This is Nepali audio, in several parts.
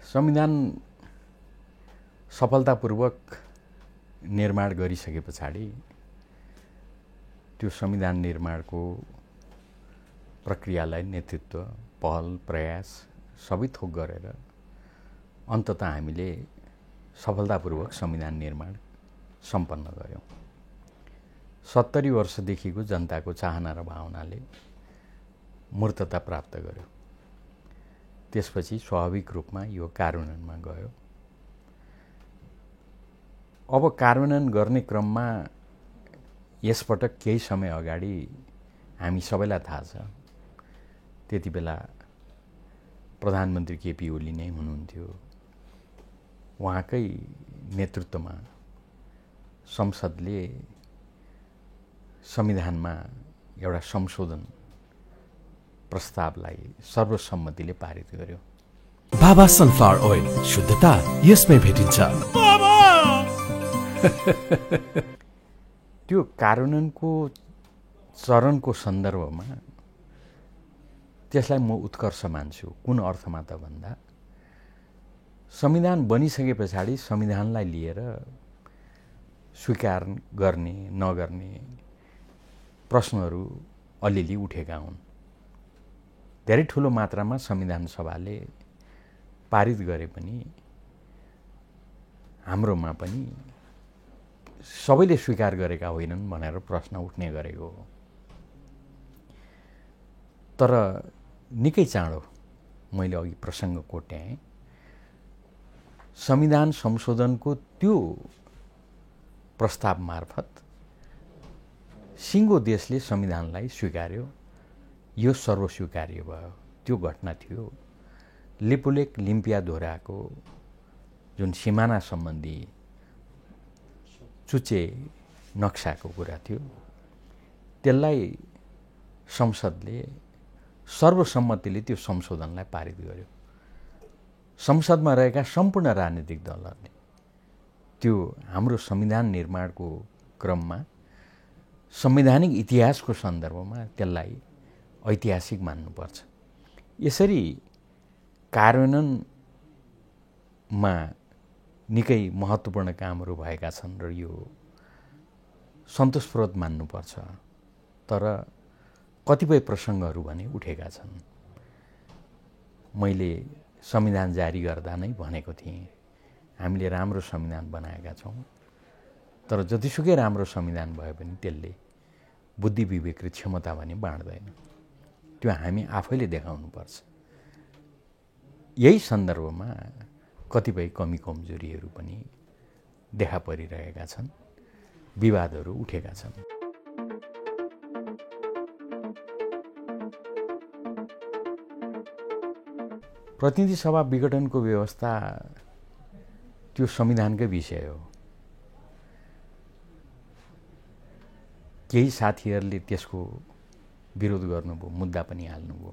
संविधान सफलतापूर्वक निर्माण गरिसके पछाडि त्यो संविधान निर्माणको प्रक्रियालाई नेतृत्व, पहल, प्रयास सबै थोक गरेर अन्ततः हामीले सफलतापूर्वक संविधान निर्माण सम्पन्न गर्यौं। 70 वर्षदेखिको जनताको चाहना र भावनाले मूर्तता प्राप्त गर्यो। त्यसपछि स्वाभाविक रूपमा यो कार्यान्वयनमा गयो। अब कार्यान्वयन गर्ने क्रममा यसपटक केही समय अगाडि हामी सबैलाई थाहा छ, त्यति बेला प्रधानमन्त्री केपी ओली नै हुनुहुन्थ्यो। उहाँकै नेतृत्वमा संसदले संविधानमा एउटा संशोधन प्रस्तावलाई सर्वसम्मतिले पारित गर्यो। बाबा सनफ्लावर ओइल, शुद्धता यसमै भेटिन्छ। त्यो कार्यान्वयनको चरणको सन्दर्भमा त्यसलाई म उत्कर्ष मान्छु। कुन अर्थमा त भन्दा संविधान बनिसके पछाडि संविधानलाई लिएर स्वीकार गर्ने नगर्ने प्रश्नहरू अलिअलि उठेका हुन्। धेरै ठुलो मात्रामा संविधान सभाले पारित गरे पनि हाम्रोमा पनि सबैले स्वीकार गरेका होइनन् भनेर प्रश्न उठ्ने गरेको हो। तर निकै चाँडो मैले अघि प्रसङ्ग कोट्याएँ, संविधान संशोधनको त्यो प्रस्ताव मार्फत सिङ्गो देशले संविधानलाई स्वीकार्यो। यो सर्वस्वीकार्य भयो। त्यो घटना थियो लिपुलेक लिम्पियाधोराको जुन सिमाना सम्बन्धी चुचे नक्साको कुरा थियो। त्यसलाई संसदले सर्वसम्मतिले त्यो संशोधनलाई पारित गर्यो। संसदमा रहेका सम्पूर्ण राजनीतिक दलहरूले त्यो हाम्रो संविधान निर्माणको क्रममा संवैधानिक इतिहासको सन्दर्भमा त्यसलाई ऐतिहासिक मान्नुपर्छ। यसरी कार्यान्वयनमा निकै महत्त्वपूर्ण कामहरू भएका छन् र यो सन्तोषप्रद मान्नुपर्छ। तर कतिपय प्रसङ्गहरू भने उठेका छन्। मैले संविधान जारी गर्दा नै भनेको थिएँ, हामीले राम्रो संविधान बनाएका छौँ। तर जतिसुकै राम्रो संविधान भए पनि त्यसले बुद्धि विवेक र क्षमता भने बाँड्दैन। त्यो हामी आफैले देखाउनुपर्छ। यही सन्दर्भमा कतिपय कमी कमजोरीहरू पनि देखा परिरहेका छन्, विवादहरू उठेका छन्। प्रतिनिधि सभा विघटनको व्यवस्था त्यो संविधानकै विषय हो। केही साथीहरूले त्यसको विरोध गर्नुभयो, मुद्दा पनि हाल्नुभयो।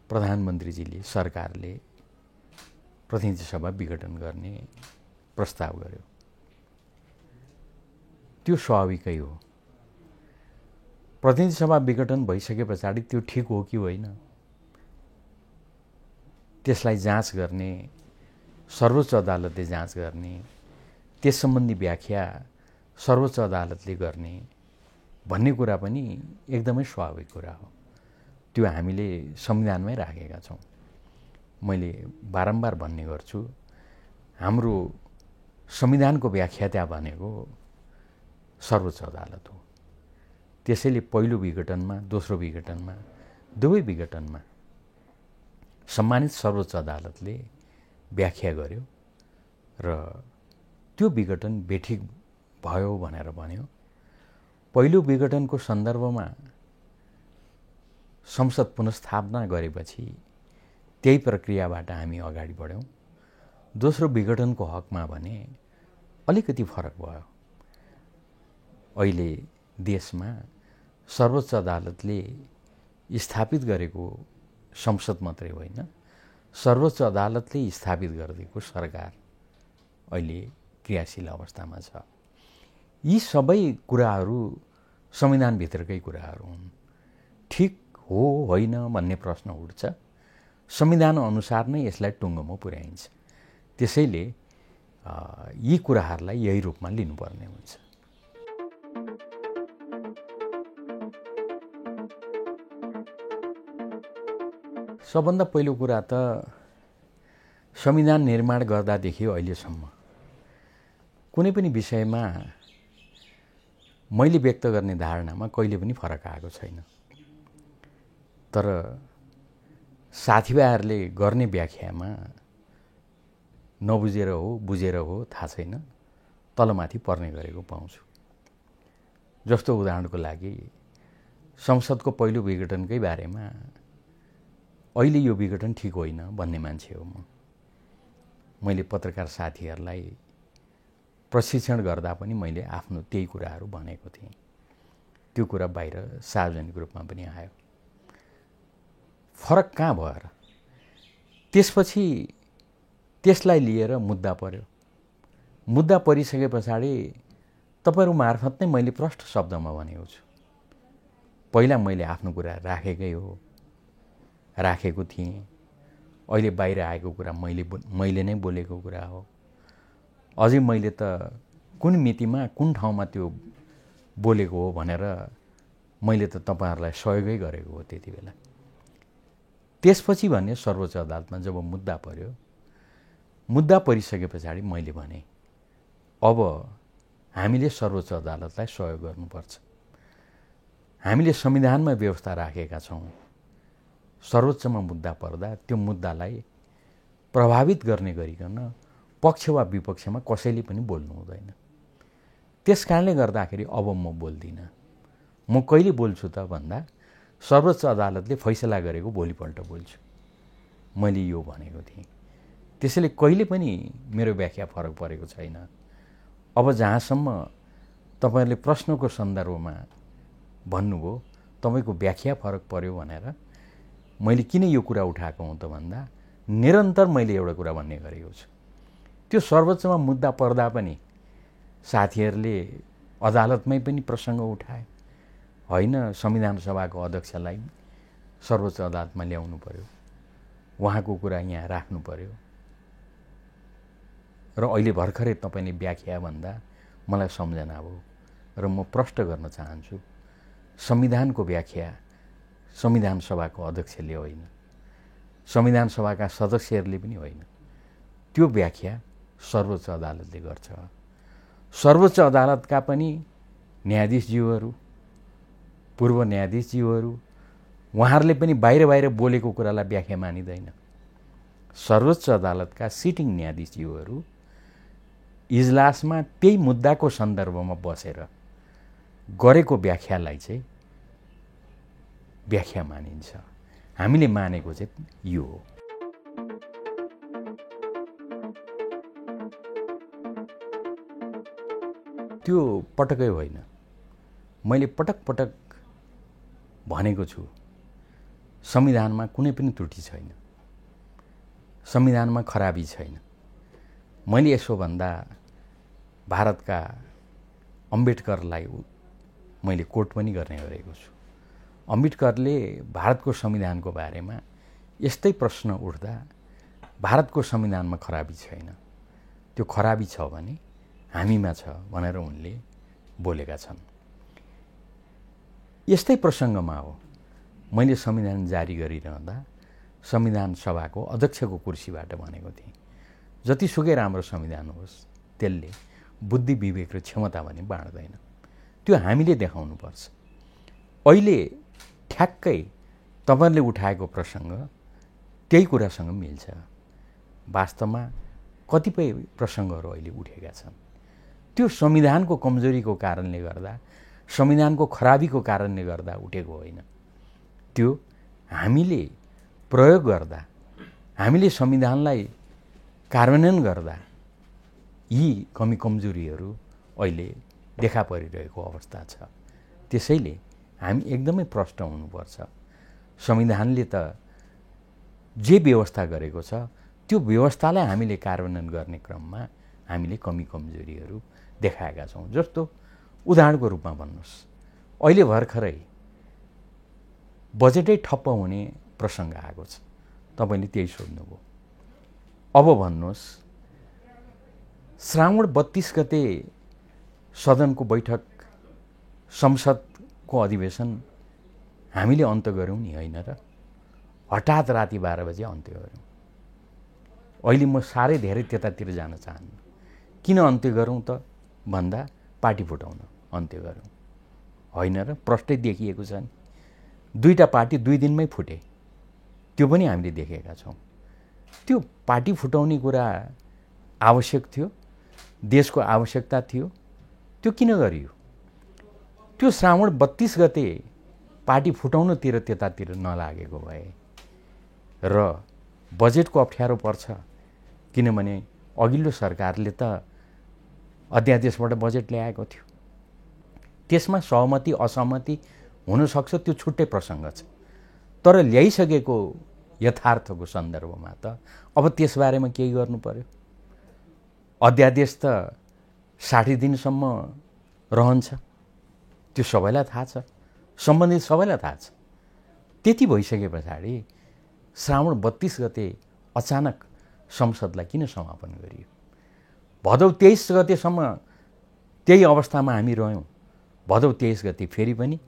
प्रधानमन्त्रीजीले, सरकारले प्रतिनिधि सभा विघटन गर्ने प्रस्ताव गर्यो। त्यो स्वाभाविकै हो। प्रतिनिधि सभा विघटन भइसके पछाडि त्यो ठिक हो कि होइन, त्यसलाई जाँच गर्ने, सर्वोच्च अदालतले जाँच गर्ने, त्यस सम्बन्धी व्याख्या सर्वोच्च अदालतले गर्ने भन्ने कुरा पनि एकदमै स्वाभाविक कुरा हो। त्यो हामीले संविधानमै राखेका छौँ। मैले बारम्बार भन्ने गर्छु, हाम्रो संविधानको व्याख्याता भनेको सर्वोच्च अदालत हो। त्यसैले पहिलो विघटनमा, दोस्रो विघटनमा, दुवै विघटनमा सम्मानित सर्वोच्च अदालतले व्याख्या गर्यो र त्यो विघटन बेठिक भयो भनेर भन्यो। पहिलो विघटनको सन्दर्भमा संसद पुनर्स्थापना गरेपछि त्यही प्रक्रियाबाट हामी अगाडि बढ्यौँ। दोस्रो विघटनको हकमा भने अलिकति फरक भयो। अहिले देशमा सर्वोच्च अदालतले स्थापित गरेको संसद मात्रै होइन, सर्वोच्च अदालतले स्थापित गरिदिएको सरकार अहिले क्रियाशील अवस्थामा छ। यी सबै कुराहरू संविधानभित्रकै कुराहरू हुन्। ठिक हो होइन भन्ने प्रश्न उठ्छ। संविधान अनुसार नै यसलाई टुङ्गोमा पुर्याइन्छ। त्यसैले यी कुराहरूलाई यही रूपमा लिनुपर्ने हुन्छ। सबभन्दा पहिलो कुरा त संविधान निर्माण गर्दादेखि अहिलेसम्म कुनै पनि विषयमा मैले व्यक्त गर्ने धारणामा कहिले पनि फरक आएको छैन। तर साथीभाइहरूले गर्ने व्याख्यामा नबुझेर हो बुझेर हो थाहा छैन, तलमाथि पर्ने गरेको पाउँछु। जस्तो उदाहरणको लागि संसदको पहिलो विघटनकै बारेमा अहिले यो विघटन ठिक होइन भन्ने मान्छे हो म। मैले पत्रकार साथीहरूलाई प्रशिक्षण गर्दा पनि मैले आफ्नो त्यही कुराहरू भनेको थिएँ। त्यो कुरा बाहिर सार्वजनिक रूपमा पनि आयो। फरक कहाँ भयो र? त्यसपछि त्यसलाई लिएर मुद्दा पर्यो। मुद्दा परिसके पछाडि तपाईहरु मार्फत नै मैले प्रष्ट शब्दमा भनेको छु। पहिला मैले आफ्नो कुरा राखेको थिएँ। अहिले बाहिर आएको कुरा मैले नै बोलेको कुरा हो। अझै मैले त कुन मितिमा कुन ठाउँमा त्यो बोलेको हो भनेर मैले त तपाईहरुलाई सहयोगै गरेको हो त्यति बेला। त्यसपछि भने सर्वोच्च अदालतमा जब मुद्दा पर्यो, मुद्दा परिसके पछाडि मैले भने अब हामीले सर्वोच्च अदालतलाई सहयोग गर्नुपर्छ। हामीले संविधानमा व्यवस्था राखेका छौं। सर्वोच्चमा मुद्दा पर्दा त्यो मुद्दालाई प्रभावित गर्ने गरिकन पक्ष वा विपक्षमा कसैले पनि बोल्नु हुँदैन। त्यसकारणले गर्दाखेरि अब म बोल्दिन। म कहिले बोल्छु त भन्दा सर्वोच्च अदालतले फैसला गरेको भोलिपल्ट बोल्छु। मैले यो भनेको थिएँ। त्यसैले कहिले पनि मेरो व्याख्या फरक परेको छैन। अब जहाँसम्म तपाईहरुले प्रश्नको सन्दर्भमा भन्नुभयो तपाईको व्याख्या फरक पर्यो भनेर मैले किन यो कुरा उठाएको हुँ त भन्दा निरन्तर मैले एउटा कुरा भन्ने गरेको छु। त्यो सर्वोच्चमा मुद्दा पर्दा पनि साथीहरुले अदालतमै पनि प्रसंग उठाए। हैन, संविधान सभाको अध्यक्षलाई सर्वोच्च अदालतमा ल्याउनु पर्यो, उहाँको कुरा यहाँ राख्नु पर्यो। र अहिले भर्खरै तपाईले व्याख्या भन्दा मलाई सम्झना भयो र म प्रष्ट गर्न चाहन्छु। संविधानको व्याख्या संविधान सभाको अध्यक्षले होइन, संविधान सभाका सदस्यहरूले पनि होइन। त्यो व्याख्या सर्वोच्च अदालतले गर्छ। सर्वोच्च अदालतका पनि न्यायाधीशज्यूहरू, पूर्व न्यायाधीशज्यूहरू, उहाँहरूले पनि बाहिर बोलेको कुरालाई व्याख्या मानिदैन। सर्वोच्च अदालतका सिटिङ न्यायाधीशज्यूहरू इजलासमा त्यही मुद्दाको सन्दर्भमा बसेर गरेको व्याख्यालाई चाहिँ व्याख्या मानिन्छ। हामीले मानेको चाहिँ यो हो। त्यो पटकै होइन। मैले पटक भनेको छु संविधानमा कुनै पनि त्रुटि छैन, संविधानमा खराबी छैन। मैले यसो भन्दा भारतका अम्बेडकरलाई मैले कोट पनि गर्ने गरेको छु। अम्बेडकरले भारतको संविधानको बारेमा यस्तै प्रश्न उठ्दा भारतको संविधानमा खराबी छैन, त्यो खराबी छ भने हामीमा छ भनेर उनले बोलेका छन्। यस्तै प्रसङ्गमा हो मैले संविधान जारी गरिरहँदा संविधान सभाको अध्यक्षको कुर्सीबाट भनेको थिएँ, जतिसुकै राम्रो संविधान होस् त्यसले बुद्धि विवेक र क्षमता भने बाँड्दैन। त्यो हामीले देखाउनुपर्छ। अहिले ठ्याक्कै तपाईहरुले उठाएको प्रसङ्ग त्यही कुरासँग मिल्छ। वास्तवमा कतिपय प्रसङ्गहरू अहिले उठेका छन्। त्यो संविधानको कमजोरीको कारणले गर्दा, संविधानको खराबीको कारणले गर्दा उठेको होइन। त्यो हामीले प्रयोग गर्दा, हामीले संविधानलाई कार्यान्वयन गर्दा यी कमी कमजोरीहरू अहिले देखा परिरहेको अवस्था छ। त्यसैले हामी एकदमै प्रष्ट हुनुपर्छ। संविधानले त जे व्यवस्था गरेको छ त्यो व्यवस्थालाई हामीले कार्यान्वयन गर्ने क्रममा हामीले कमी कमजोरीहरू देखाएका छौं। जस्तो उदाहरणको रूपमा भन्नुस्, अहिले भर्खरै बजेटै ठप्प हुने प्रसङ्ग आएको छ। तपाईँले त्यही सोध्नुभयो। अब भन्नुहोस्, श्रावण 32 गते सदनको बैठक, संसदको अधिवेशन हामीले अन्त्य गऱ्यौँ नि, होइन र? हठात राति 12 बजे अन्त्य गऱ्यौँ। अहिले म साह्रै धेरै त्यतातिर जान चाहन्न। किन अन्त्य गरौँ त भन्दा पार्टी फुटाउन अन्त्य गरौँ, होइन र? प्रष्टै देखिएको छ नि। दुईटा पार्टी 2 दिनमै फुटे, त्यो पनि हामीले देखेका छौँ। त्यो पार्टी फुटाउने कुरा आवश्यक थियो, देशको आवश्यकता थियो, त्यो किन गरियो? त्यो श्रावण 32 गते पार्टी फुटाउनतिर त्यतातिर नलागेको भए र बजेटको अप्ठ्यारो पर्छ, किनभने अघिल्लो सरकारले त अध्यादेशबाट बजेट ल्याएको थियो, त्यसमा सहमति असहमति हुनसक्छ, त्यो छुट्टै प्रसङ्ग छ। तर ल्याइसकेको यथार्थको सन्दर्भमा त अब त्यसबारेमा केही गर्नु पर्यो। अध्यादेश त 60 दिनसम्म रहन्छ, त्यो सबैलाई थाहा छ, सम्बन्धित सबैलाई थाहा छ। त्यति भइसके पछाडि श्रावण 32 गते अचानक संसदलाई किन समापन गरियो? भदौ 23 गतेसम्म त्यही अवस्थामा हामी रह्यौँ। भदौ 23 गते फेरि पनि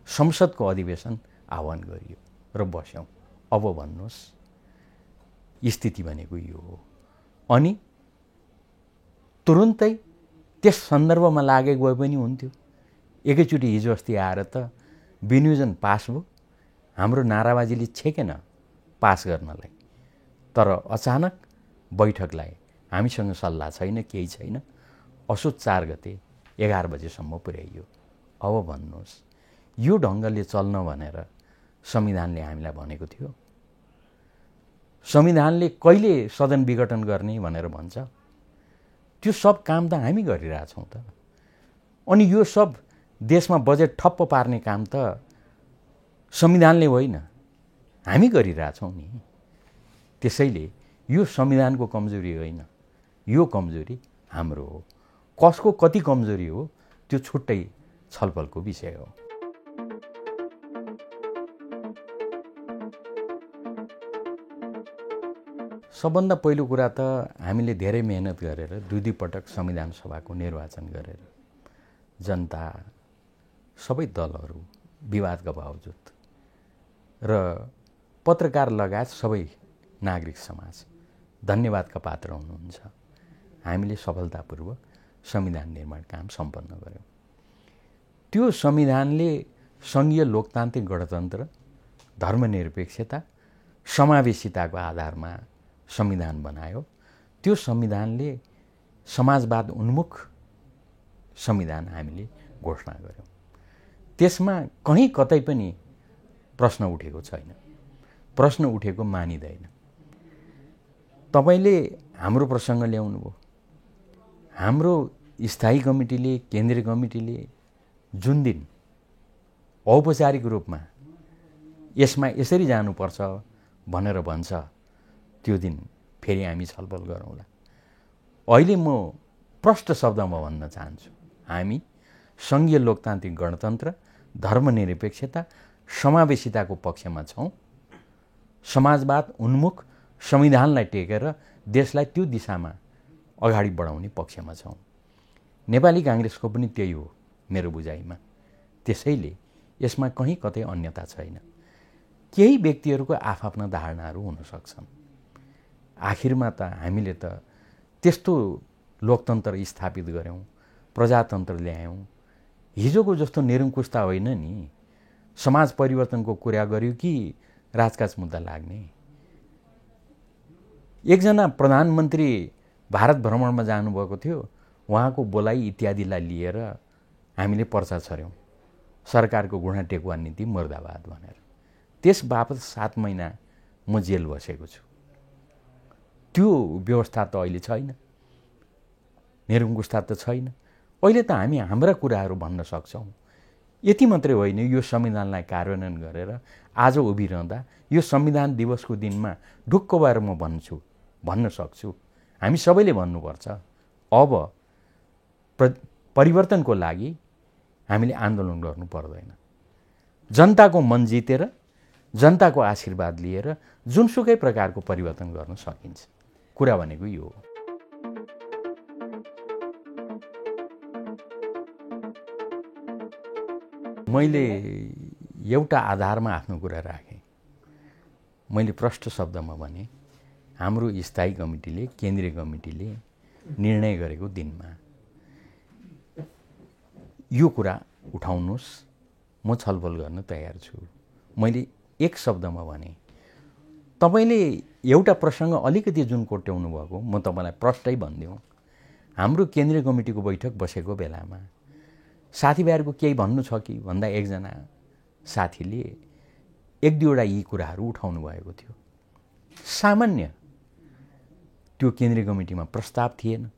संसदको अधिवेशन आह्वान गरियो र बस्यौँ। अब भन्नुहोस्, स्थिति भनेको यो हो। अनि तुरुन्तै त्यस सन्दर्भमा लागेको भए पनि हुन्थ्यो। एकैचोटि हिजो अस्ति आएर त विनियोजन पास भयो, हाम्रो नाराबाजीले छेकेन पास गर्नलाई। तर अचानक बैठकलाई हामीसँग सल्लाह छैन, केही छैन, असोज 4 गते 11 बजेसम्म पुर्याइयो। अब भन्नुहोस्, यो ढङ्गले चल्न भनेर संविधानले हामीलाई भनेको थियो? संविधानले कहिले सदन विघटन गर्ने भनेर भन्छ? त्यो सब काम त हामी गरिरहेछौँ त। अनि यो सब देशमा बजेट ठप्प पार्ने काम त संविधानले होइन, हामी गरिरहेछौँ नि। त्यसैले यो संविधानको कमजोरी होइन, यो कमजोरी हाम्रो हो। कसको कति कमजोरी हो त्यो छुट्टै छलफलको विषय हो। सबभन्दा पहिलो कुरा त हामीले धेरै मेहनत गरेर 2 पटक संविधान सभाको निर्वाचन गरेर जनता, सबै दलहरू विवादका बावजुद र पत्रकार लगायत सबै नागरिक समाज धन्यवादका पात्र हुनुहुन्छ। हामीले सफलतापूर्वक संविधान निर्माण काम सम्पन्न गर्यौँ। त्यो संविधानले सङ्घीय लोकतान्त्रिक गणतन्त्र, धर्मनिरपेक्षता, समावेशिताको आधारमा संविधान बनायो। त्यो संविधानले समाजवाद उन्मुख संविधान हामीले घोषणा गर्यौँ। त्यसमा कहीँ कतै पनि प्रश्न उठेको छैन, प्रश्न उठेको मानिँदैन। तपाईँले हाम्रो प्रसङ्ग ल्याउनु भयो। हाम्रो स्थायी कमिटीले, केन्द्रीय कमिटीले जुन दिन औपचारिक रूपमा यसमा यसरी जानुपर्छ भनेर भन्छ, त्यो दिन फेरि हामी छलफल गरौँला। अहिले म प्रष्ट शब्दमा भन्न चाहन्छु, हामी सङ्घीय लोकतान्त्रिक गणतन्त्र, धर्मनिरपेक्षता, समावेशिताको पक्षमा छौँ। समाजवाद उन्मुख संविधानलाई टेकेर देशलाई त्यो दिशामा अगाडि बढाउने पक्षमा छौँ। नेपाली काङ्ग्रेसको पनि त्यही हो मेरो बुझाइमा। त्यसैले यसमा कहीँ कतै अन्यता छैन। केही व्यक्तिहरूको आफ्ना धारणाहरू हुन सक्छन्। आखिरमा त हामीले त त्यस्तो लोकतन्त्र स्थापित गऱ्यौँ, प्रजातन्त्र ल्यायौँ। हिजोको जस्तो निरङ्कुशता होइन नि। समाज परिवर्तनको कुरा गर्यो कि राजकाज मुद्दा लाग्ने। एकजना प्रधानमन्त्री भारत भ्रमणमा जानुभएको थियो, उहाँको बोलाइ इत्यादिलाई लिएर हामीले पर्चा छर्यौँ, सरकारको गुणा टेकुवा नीति मुर्दाबाद भनेर। त्यस बापत 7 महिना म जेल बसेको छु। त्यो व्यवस्था त अहिले छैन, निरङ्कुशता त छैन। अहिले त हामी हाम्रा कुराहरू भन्न सक्छौँ। यति मात्रै होइन, यो संविधानलाई कार्यान्वयन गरेर आज उभिरहँदा यो संविधान दिवसको दिनमा ढुक्क भएर म भन्न सक्छु, हामी सबैले भन्नुपर्छ, अब परिवर्तनको लागि हामीले आन्दोलन गर्नु पर्दैन। जनताको मन जितेर जनताको आशीर्वाद लिएर जुनसुकै प्रकारको परिवर्तन गर्न सकिन्छ। कुरा भनेको यो हो। मैले एउटा आधारमा आफ्नो कुरा राखेँ। मैले प्रष्ट शब्दमा भने हाम्रो स्थायी कमिटीले, केन्द्रीय कमिटीले निर्णय गरेको दिनमा यो कुरा उठाउनुहोस्, म छलफल गर्न तयार छु। मैले एक शब्दमा भने, तपाईँले एउटा प्रसङ्ग अलिकति जुन कोट्याउनु भएको, म तपाईँलाई प्रष्टै भनिदिउँ। हाम्रो केन्द्रीय कमिटीको बैठक बसेको बेलामा साथीभाइहरूको केही भन्नु छ कि भन्दा एकजना साथीले एक दुईवटा यी कुराहरू उठाउनु भएको थियो। सामान्य त्यो केन्द्रीय कमिटीमा प्रस्ताव थिएन,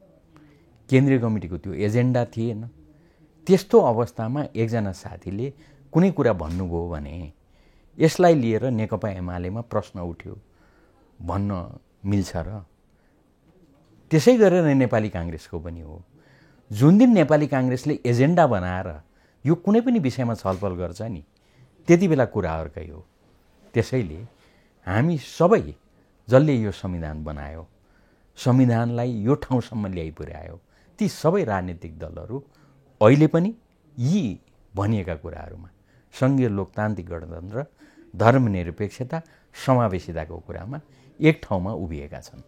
केन्द्रीय कमिटीको त्यो एजेन्डा थिएन। त्यस्तो अवस्थामा एकजना साथीले कुनै कुरा भन्नुभयो भने यसलाई लिएर नेकपा एमालेमा प्रश्न उठ्यो भन्न मिल्छ र? त्यसै गरेर नेपाली काङ्ग्रेसको पनि हो। जुन दिन नेपाली काङ्ग्रेसले एजेन्डा बनाएर यो कुनै पनि विषयमा छलफल गर्छ नि, त्यति बेला कुरा अर्कै हो। त्यसैले हामी सबै जसले यो संविधान बनायो, संविधानलाई यो ठाउँसम्म ल्याइ पुर्यायो, ती सबै राजनीतिक दलहरू अहिले पनि यी भनिएका कुराहरूमा सङ्घीय लोकतान्त्रिक गणतन्त्र, धर्मनिरपेक्षता, समावेशिताको कुरामा एक ठाउँमा उभिएका छन्।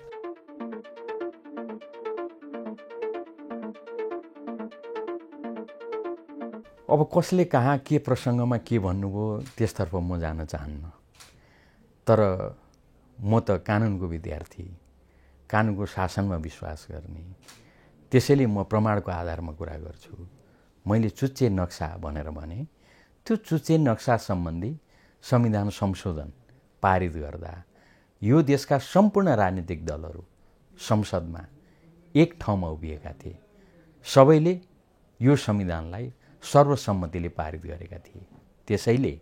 अब कसले कहाँ के प्रसङ्गमा के भन्नुभयो त्यसतर्फ म जान चाहन्न। तर म त कानुनको विद्यार्थी, कानुनको शासनमा विश्वास गर्ने, त्यसैले म प्रमाणको आधारमा कुरा गर्छु। मैले चुच्चे नक्सा भनेर भने त्यो चुच्चे नक्सा सम्बन्धी संविधान संशोधन पारित गर्दा यो देशका सम्पूर्ण राजनीतिक दलहरू संसदमा एक ठाउँमा उभिएका थिए। सबैले यो संविधानलाई सर्वसम्मतिले पारित गरेका थिए। त्यसैले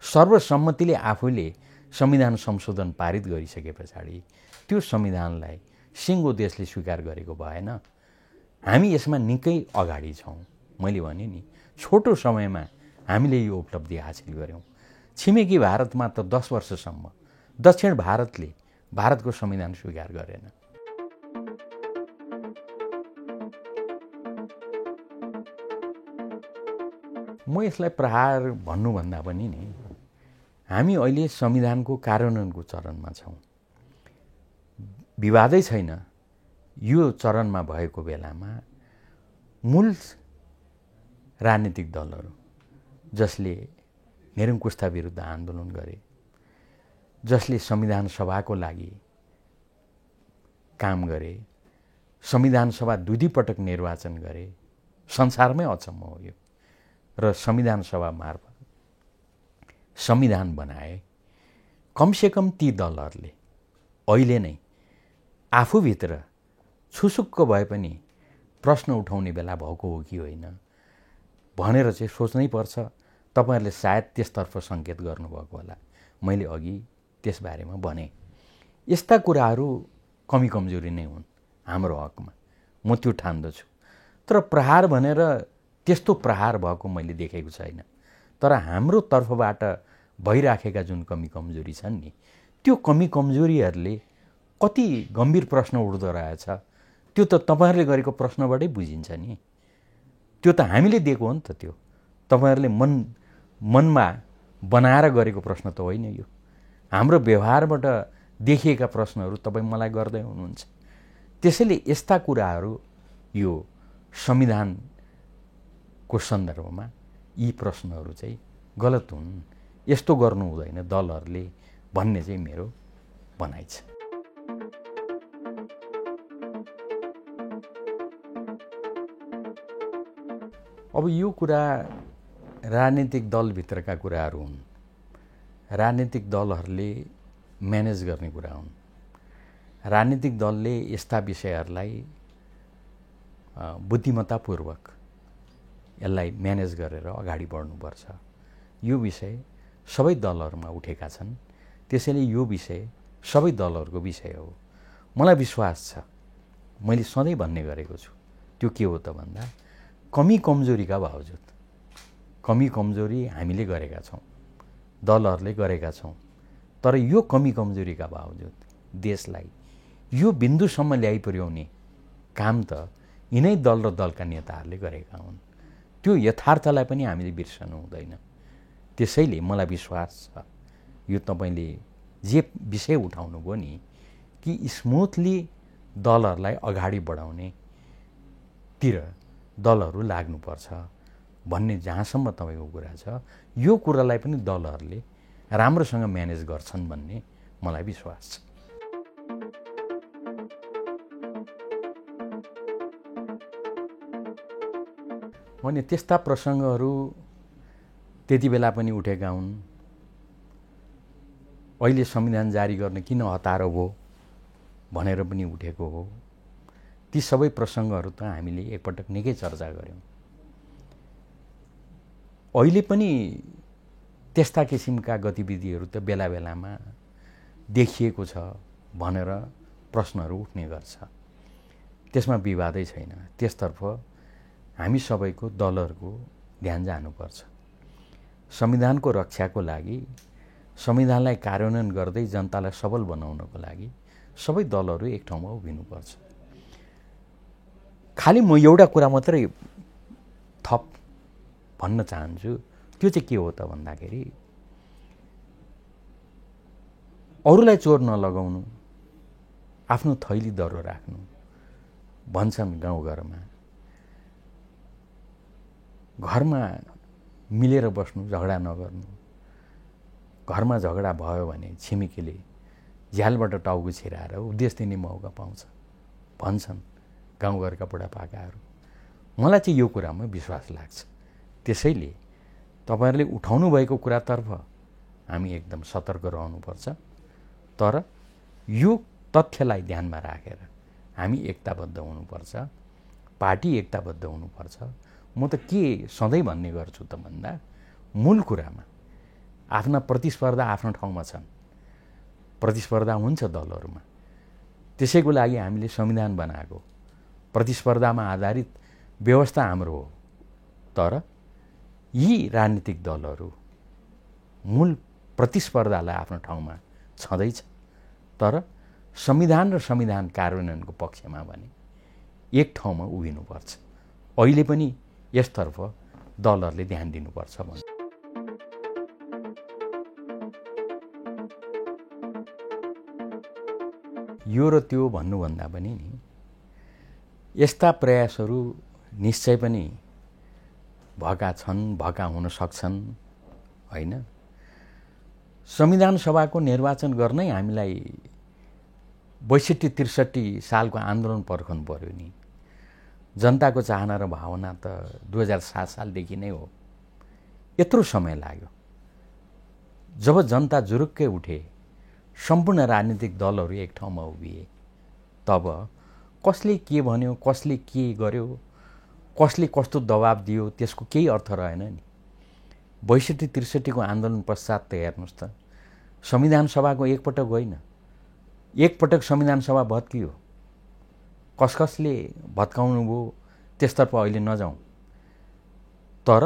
सर्वसम्मतिले आफूले संविधान संशोधन पारित गरिसके पछाडि त्यो संविधानलाई सिङ्गो देशले स्वीकार गरेको भएन। हामी यसमा निकै अगाडि छौँ। मैले भने नि, छोटो समयमा हामीले यो उपलब्धि हासिल गऱ्यौँ। छिमेकी भारतमा त 10 वर्षसम्म दक्षिण भारतले भारतको संविधान स्वीकार गरेन। म यसलाई प्रहार भन्नुभन्दा पनि नि, हामी अहिले संविधानको कार्यान्वयनको चरणमा छौँ। विवादै छैन। यो चरणमा भएको बेलामा मूल राजनीतिक दलहरू जसले निरङ्कुशता विरुद्ध आन्दोलन गरे, जसले संविधान सभाको लागि काम गरे, संविधान सभा 2 पटक निर्वाचन गरे, संसारमै अचम्म हो यो। र संविधान सभा मार्फत संविधान बनाए। कमसेकम ती दलहरूले अहिले नै आफूभित्र छुसुक्क भए पनि प्रश्न उठाउने बेला भएको हो कि होइन भनेर चाहिँ सोच्नै पर्छ। तपाईँहरूले सायद त्यसतर्फ सङ्केत गर्नुभएको होला। मैले अघि त्यसबारेमा भने यस्ता कुराहरू कमी कमजोरी नै हुन् हाम्रो हकमा, म त्यो ठान्दछु। तर प्रहार भनेर त्यस्तो प्रहार भएको मैले देखेको छैन। तर हाम्रो तर्फबाट भइराखेका जुन कमी कमजोरी छन् नि, त्यो कमी कमजोरीहरूले कति गम्भीर प्रश्न उठ्दो रहेछ त्यो त तपाईँहरूले गरेको प्रश्नबाटै बुझिन्छ नि। त्यो त हामीले दिएको हो नि त। त्यो तपाईँहरूले मनमा बनाएर गरेको प्रश्न त होइन यो। हाम्रो व्यवहारबाट देखिएका प्रश्नहरू तपाईँ मलाई गर्दै हुनुहुन्छ। त्यसैले यस्ता कुराहरू यो संविधानको सन्दर्भमा यी प्रश्नहरू चाहिँ गलत हुन्, यस्तो गर्नु हुँदैन दलहरूले भन्ने चाहिँ मेरो भनाइ छ। अब यो कुरा राजनीतिक दलभित्रका कुराहरू हुन्। राजनीतिक दलहरूले म्यानेज गर्ने कुरा हुन्। राजनीतिक दलले यस्ता विषयहरूलाई बुद्धिमत्तापूर्वक यसलाई म्यानेज गरेर अगाडि बढ्नुपर्छ। यो विषय सबै दलहरूमा उठेका छन्। त्यसैले यो विषय सबै दलहरूको विषय हो। मलाई विश्वास छ, मैले सधैँ भन्ने गरेको छु, त्यो के हो त भन्दा कमी कमजोरीका बावजुद, कमी कमजोरी हामीले गरेका छौँ। दलहरूले गरेका छौँ। तर यो कमी कमजोरीका बावजुद देशलाई यो बिन्दुसम्म ल्याइ पुर्याउने काम त यिनै दल र दलका नेताहरूले गरेका हुन्। त्यो यथार्थलाई पनि हामीले बिर्सनु हुँदैन। त्यसैले मलाई विश्वास छ यो तपाईँले जे विषय उठाउनु भयो नि कि स्मुथली दलहरूलाई अगाडि बढाउनेतिर दलहरू लाग्नुपर्छ भन्ने जहाँसम्म तपाईँको कुरा छ, यो कुरालाई पनि दलहरूले राम्रोसँग म्यानेज गर्छन् भन्ने मलाई विश्वास छ। अनि त्यस्ता प्रसङ्गहरू त्यति बेला पनि उठेका हुन्। अहिले संविधान जारी गर्न किन हतारो भयो भनेर पनि उठेको हो। ती सबै प्रसङ्गहरू त हामीले एकपटक निकै चर्चा गऱ्यौँ। अहिले पनि त्यस्ता किसिमका गतिविधिहरू त बेला बेलामा देखिएको छ भनेर प्रश्नहरू उठ्ने गर्छ। त्यसमा विवादै छैन। त्यसतर्फ हामी सबैको दलहरूको ध्यान जानुपर्छ। संविधानको रक्षाको लागि, संविधानलाई कार्यान्वयन गर्दै जनतालाई सबल बनाउनको लागि सबै दलहरू एक ठाउँमा उभिनुपर्छ। खालि म एउटा कुरा मात्रै थप भन्न चाहन्छु। त्यो चाहिँ के हो त भन्दाखेरि अरूलाई चोर नलगाउनु, आफ्नो थैली दह्रो राख्नु भन्छन् गाउँघरमा। घरमा मिलेर बस्नु, झगडा नगर्नु। घरमा झगडा भयो भने छिमेकीले झ्यालबाट टाउको छिराएर उपदेश दिने मौका पाउँछ भन्छन् गाउँघरका बुढापाकाहरू। मलाई चाहिँ यो कुरामा विश्वास लाग्छ। त्यसैले तपाईँहरूले उठाउनु भएको कुरातर्फ हामी एकदम सतर्क रहनुपर्छ। तर यो तथ्यलाई ध्यानमा राखेर हामी एकताबद्ध हुनुपर्छ, पार्टी एकताबद्ध हुनुपर्छ। म त के सधैँ भन्ने गर्छु त भन्दा मूल कुरामा आफ्ना प्रतिस्पर्धा आफ्नो ठाउँमा छन्। प्रतिस्पर्धा हुन्छ दलहरूमा। त्यसैको लागि हामीले संविधान बनाएको, प्रतिस्पर्धामा आधारित व्यवस्था हाम्रो हो। तर यी राजनीतिक दलहरू मूल प्रतिस्पर्धालाई आफ्नो ठाउँमा छँदैछ। तर संविधान र संविधान कार्यान्वयनको पक्षमा भने एक ठाउँमा उभिनुपर्छ। अहिले पनि यसतर्फ दलहरूले ध्यान दिनुपर्छ भन्नु। यो र त्यो भन्नुभन्दा पनि नि यस्ता प्रयासहरू निश्चय पनि भएका छन्, भएका हुन सक्छन् होइन। संविधान सभाको निर्वाचन गर्नै हामीलाई 62-63 सालको आन्दोलन पर्खनु पर्यो नि। जनताको चाहना र भावना त 2007 सालदेखि नै हो। यत्रो समय लाग्यो। जब जनता जुरुक्कै उठे, सम्पूर्ण राजनीतिक दलहरू एक ठाउँमा उभिए, तब कसले के भन्यो, कसले के गर्यो, कसले कस्तो दबाब दियो त्यसको केही अर्थ रहेन नि। 62-63 को आन्दोलन पश्चात त हेर्नुहोस् त, संविधान सभाको एकपटक होइन, एकपटक संविधान सभा भत्कियो। कसले भत्काउनु भयो त्यसतर्फ अहिले नजाउँ। तर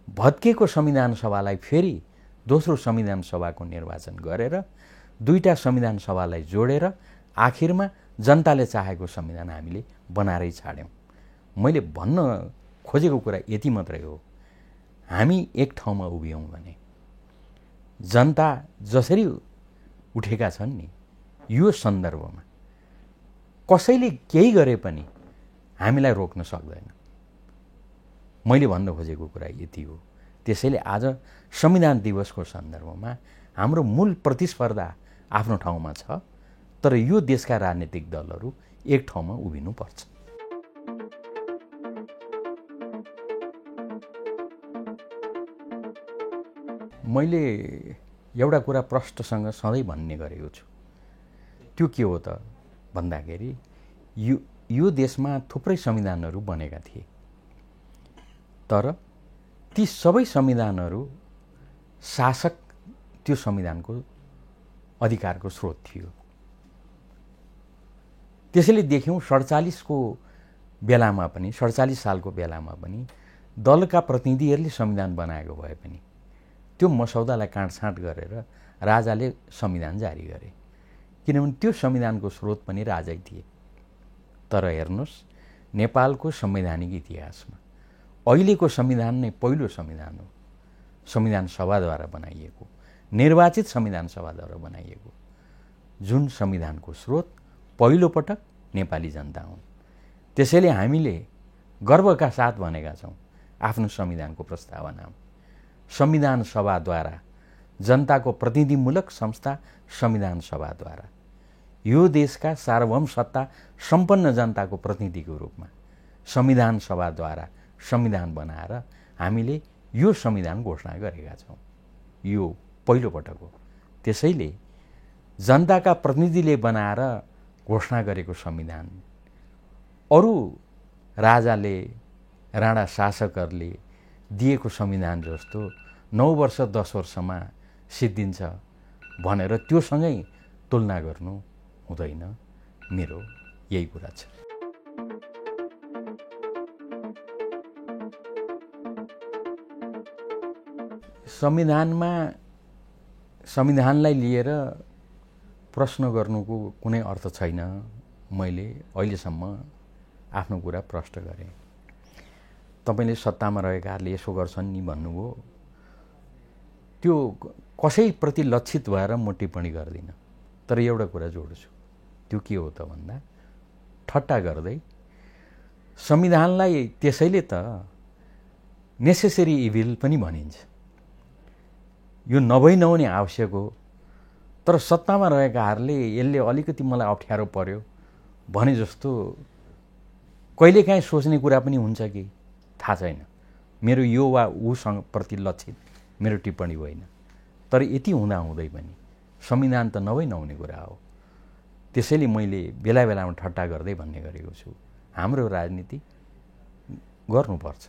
भत्किएको संविधान सभालाई फेरि दोस्रो संविधान सभाको निर्वाचन गरेर दुईटा संविधान सभालाई जोडेर आखिरमा जनताले चाहेको संविधान हामीले बनाएरै छाड्यौँ। मैले भन्न खोजेको कुरा यति मात्रै हो, हामी एक ठाउँमा उभियौँ भने जनता जसरी उठेका छन् नि, यो सन्दर्भमा कसैले केही गरे पनि हामीलाई रोक्न सक्दैन। मैले भन्न खोजेको कुरा यति हो। त्यसैले आज संविधान दिवसको सन्दर्भमा हाम्रो मूल प्रतिस्पर्धा आफ्नो ठाउँमा छ, तर यो देशका राजनीतिक दलहरू एक ठाउँमा उभिनुपर्छ। मैले एउटा कुरा प्रष्टसँग सधैँ भन्ने गरेको छु। त्यो के हो त भन्दाखेरि यो देशमा थुप्रै संविधानहरू बनेका थिए, तर ती सबै संविधानहरू शासक त्यो संविधानको अधिकारको स्रोत थियो। त्यसैले देख्यौँ 47 सालको बेलामा पनि दलका प्रतिनिधिहरूले संविधान बनाएको भए पनि त्यो मसौदालाई काटछाँट गरेर राजाले संविधान जारी गरे, किनभने त्यो संविधानको स्रोत पनि राजै थिए। तर हेर्नुहोस्, नेपालको संवैधानिक इतिहासमा अहिलेको संविधान नै पहिलो संविधान हो, संविधान सभाद्वारा बनाइएको, निर्वाचित संविधान सभाद्वारा बनाइएको, जुन संविधानको स्रोत पहिलोपटक नेपाली जनता हुन्। त्यसैले हामीले गर्वका साथ भनेका छौँ आफ्नो संविधानको प्रस्तावनामा, संविधान सभाद्वारा, जनताको प्रतिनिधिमूलक संस्था संविधान सभाद्वारा, यो देशका सार्वभौम सत्ता सम्पन्न जनताको प्रतिनिधिको रूपमा संविधान सभाद्वारा संविधान बनाएर हामीले यो संविधान घोषणा गरेका छौँ। यो पहिलोपटक हो। त्यसैले जनताका प्रतिनिधिले बनाएर घोषणा गरेको संविधान अरू राजाले, राणा शासकहरूले दिएको संविधान जस्तो 9 वर्ष 10 वर्षमा सिद्धिन्छ भनेर त्योसँगै तुलना गर्नु हुँदैन। मेरो यही कुरा छ। संविधानलाई लिएर प्रश्न गर्नुको कुनै अर्थ छैन। मैले अहिलेसम्म आफ्नो कुरा प्रष्ट गरेँ। तपाईले सत्तामा रहेकाहरूले यसो गर्छन् नि भन्नुभयो, त्यो कसैप्रति लक्षित भएर म टिप्पणी गर्दिनँ। तर एउटा कुरा जोड्छु, त्यो के हो त भन्दा, ठट्टा गर्दै संविधानलाई त्यसैले त नेसेसरी इभिल पनि भनिन्छ। यो नभई नहुने आवश्यक हो। तर सत्तामा रहेकाहरूले यसले अलिकति मलाई अप्ठ्यारो पर्यो भने जस्तो कहिलेकाहीँ सोच्ने कुरा पनि हुन्छ कि थाहा छैन। मेरो यो वा उसँग प्रति लक्षित मेरो टिप्पणी होइन। तर यति हुँदाहुँदै पनि संविधान त नभई नहुने कुरा हो। त्यसैले मैले बेला बेलामा ठट्टा गर्दै भन्ने गरेको छु, हाम्रो राजनीति गर्नुपर्छ,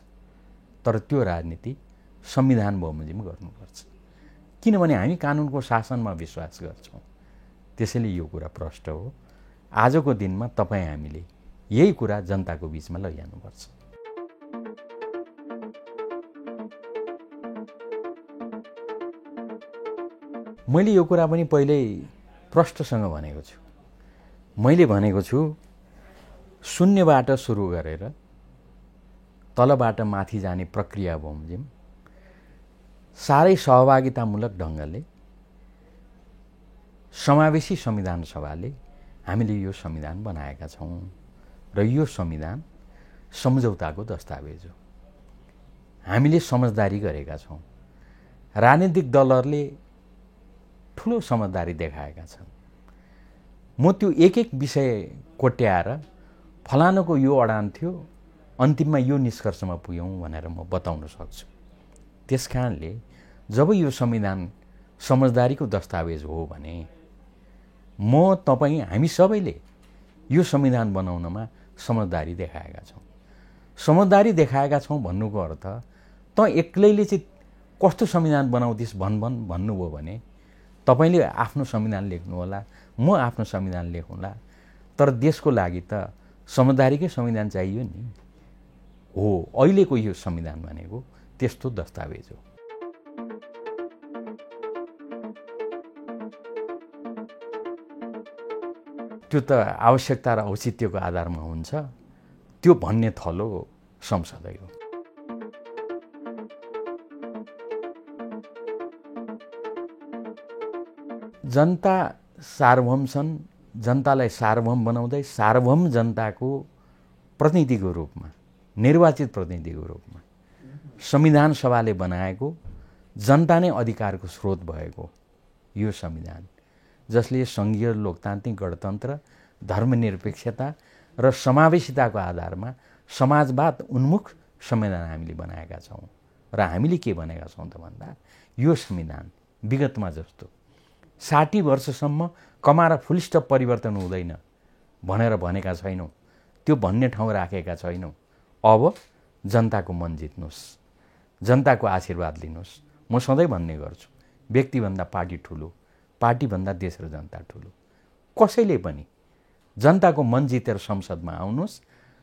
तर त्यो राजनीति संविधान बमोजिम गर्नुपर्छ। किनभने हामी कानुनको शासनमा विश्वास गर्छौँ। त्यसैले यो कुरा प्रष्ट हो। आजको दिनमा तपाईँ हामीले यही कुरा जनताको बीचमा लैजानुपर्छ। मैले यो कुरा पनि पहिल्यै प्रष्टसँग भनेको छु। मैले भनेको छु, शून्यबाट सुरु गरेर तलबाट माथि जाने प्रक्रिया बमोजिम साह्रै सहभागितामूलक ढङ्गले समावेशी संविधान सभाले हामीले यो संविधान बनाएका छौँ र यो संविधान सम्झौताको दस्तावेज हो। हामीले समझदारी गरेका छौँ। राजनीतिक दलहरूले ठुलो समझदारी देखाएका छन्। म त्यो एक एक विषय कोट्याएर फलानुको यो अडान थियो, अन्तिममा यो निष्कर्षमा पुग्यौँ भनेर म बताउन सक्छु। त्यसकारणले जब यो संविधान समझदारीको दस्तावेज हो भने म, तपाईँ, हामी सबैले यो संविधान बनाउनमा समझदारी देखाएका छौँ। समझदारी देखाएका छौँ भन्नुको अर्थ त एक्लैले चाहिँ कस्तो संविधान बनाउँदिस् भन्नुभयो भने तपाईले आफ्नो संविधान लेख्नुहोला, म आफ्नो संविधान लेखौँला, तर देशको लागि त समझदारीकै संविधान चाहियो नि। हो, अहिलेको यो संविधान भनेको त्यस्तो दस्तावेज हो। त्यो त आवश्यकता र औचित्यको आधारमा हुन्छ। त्यो भन्ने थलो संसदै हो। जनता सार्वभौम छन्। जनतालाई सार्वभौम बनाउँदै सार्वभौम जनताको प्रतिनिधिको रूपमा, निर्वाचित प्रतिनिधिको रूपमा संविधान सभाले बनाएको, जनता नै अधिकारको स्रोत भएको यो संविधान, जसले सङ्घीय लोकतान्त्रिक गणतन्त्र, धर्मनिरपेक्षता र समावेशिताको आधारमा समाजवाद उन्मुख संविधान हामीले बनाएका छौँ। र हामीले के भनेका छौँ त भन्दा, यो संविधान विगतमा जस्तो 60 वर्षसम्म कमाएर फुलस्टप परिवर्तन हुँदैन भनेर भनेका छैनौँ। त्यो भन्ने ठाउँ राखेका छैनौँ। अब जनताको मन जित्नुहोस्, जनताको आशीर्वाद लिनुहोस्। म सधैँ भन्ने गर्छु, व्यक्तिभन्दा पार्टी ठुलो, पार्टीभन्दा देश र जनता ठुलो। कसैले पनि जनताको मन जितेर संसदमा आउनुहोस्,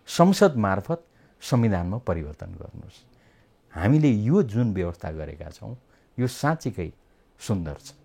संसद मार्फत संविधानमा परिवर्तन गर्नुहोस्। हामीले यो जुन व्यवस्था गरेका छौँ यो साँच्चीकै सुन्दर छ।